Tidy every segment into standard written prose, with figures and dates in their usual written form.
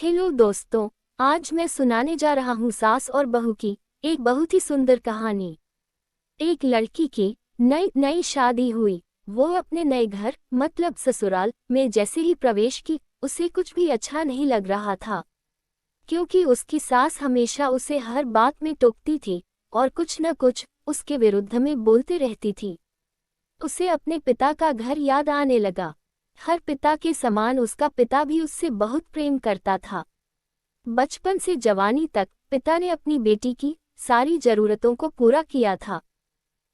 Hello दोस्तों, आज मैं सुनाने जा रहा हूँ सास और बहू की एक बहुत ही सुंदर कहानी। एक लड़की की नई नई शादी हुई। वो अपने नए घर मतलब ससुराल में जैसे ही प्रवेश की, उसे कुछ भी अच्छा नहीं लग रहा था, क्योंकि उसकी सास हमेशा उसे हर बात में टोकती थी और कुछ न कुछ उसके विरुद्ध में बोलती रहती थी। उसे अपने पिता का घर याद आने लगा। हर पिता के समान उसका पिता भी उससे बहुत प्रेम करता था। बचपन से जवानी तक पिता ने अपनी बेटी की सारी जरूरतों को पूरा किया था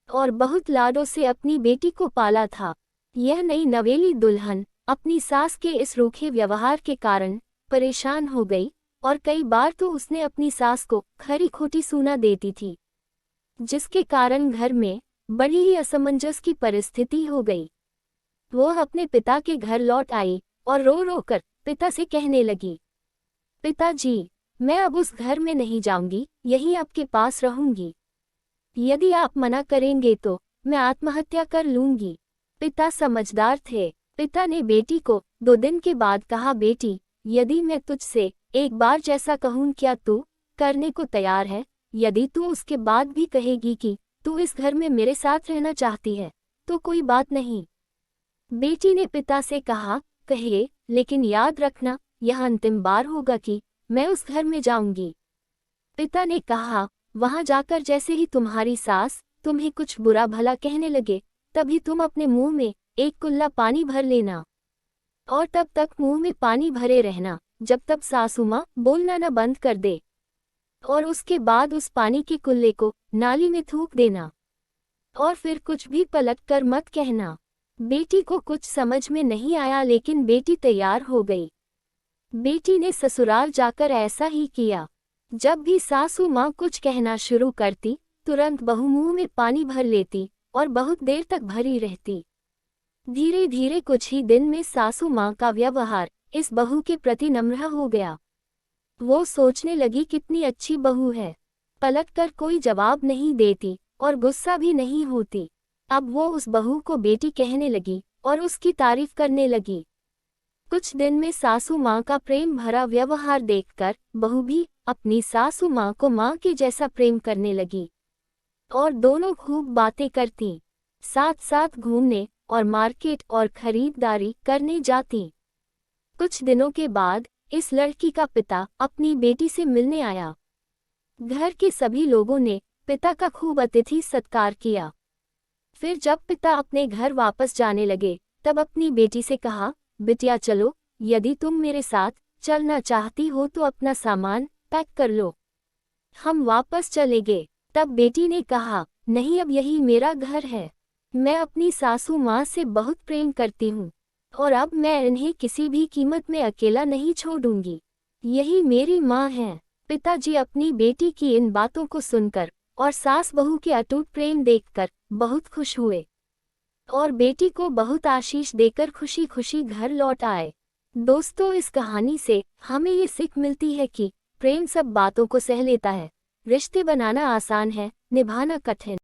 और बहुत लाडों से अपनी बेटी को पाला था। यह नई नवेली दुल्हन अपनी सास के इस रूखे व्यवहार के कारण परेशान हो गई और कई बार तो उसने अपनी सास को खरी खोटी सूना देती थी, जिसके कारण घर में बड़ी ही असमंजस की परिस्थिति हो गई। वो अपने पिता के घर लौट आई और रो रो कर पिता से कहने लगी, पिताजी, मैं अब उस घर में नहीं जाऊंगी, यहीं आपके पास रहूंगी। यदि आप मना करेंगे तो मैं आत्महत्या कर लूंगी। पिता समझदार थे। पिता ने बेटी को 2 दिन के बाद कहा, बेटी, यदि मैं तुझसे एक बार जैसा कहूं, क्या तू करने को तैयार है? यदि तू उसके बाद भी कहेगी कि तू इस घर में मेरे साथ रहना चाहती है, तो कोई बात नहीं। बेटी ने पिता से कहा, कहिए, लेकिन याद रखना, यह अंतिम बार होगा कि मैं उस घर में जाऊंगी। पिता ने कहा, वहां जाकर जैसे ही तुम्हारी सास तुम्हें कुछ बुरा भला कहने लगे, तभी तुम अपने मुंह में एक कुल्ला पानी भर लेना और तब तक मुंह में पानी भरे रहना जब तक सासू माँ बोलना न बंद कर दे, और उसके बाद उस पानी के कुल्ले को नाली में थूक देना और फिर कुछ भी पलट कर मत कहना। बेटी को कुछ समझ में नहीं आया, लेकिन बेटी तैयार हो गई। बेटी ने ससुराल जाकर ऐसा ही किया। जब भी सासू माँ कुछ कहना शुरू करती, तुरंत बहू मुंह में पानी भर लेती और बहुत देर तक भरी रहती। धीरे धीरे कुछ ही दिन में सासू माँ का व्यवहार इस बहू के प्रति नम्र हो गया। वो सोचने लगी, कितनी अच्छी बहू है, पलटकर कोई जवाब नहीं देती और गुस्सा भी नहीं होती। अब वो उस बहू को बेटी कहने लगी और उसकी तारीफ करने लगी। कुछ दिन में सासू माँ का प्रेम भरा व्यवहार देखकर बहू भी अपनी सासू माँ को माँ के जैसा प्रेम करने लगी और दोनों खूब बातें करती, साथ साथ घूमने और मार्केट और खरीदारी करने जाती। कुछ दिनों के बाद इस लड़की का पिता अपनी बेटी से मिलने आया। घर के सभी लोगों ने पिता का खूब अतिथि सत्कार किया। फिर जब पिता अपने घर वापस जाने लगे, तब अपनी बेटी से कहा, बिटिया चलो, यदि तुम मेरे साथ चलना चाहती हो तो अपना सामान पैक कर लो, हम वापस चलेंगे। तब बेटी ने कहा, नहीं, अब यही मेरा घर है। मैं अपनी सासू माँ से बहुत प्रेम करती हूँ और अब मैं इन्हें किसी भी कीमत में अकेला नहीं छोड़ूंगी। यही मेरी माँ है। पिताजी अपनी बेटी की इन बातों को सुनकर और सास बहू के अटूट प्रेम देखकर बहुत खुश हुए और बेटी को बहुत आशीष देकर खुशी खुशी घर लौट आए। दोस्तों, इस कहानी से हमें ये सीख मिलती है कि प्रेम सब बातों को सह लेता है। रिश्ते बनाना आसान है, निभाना कठिन।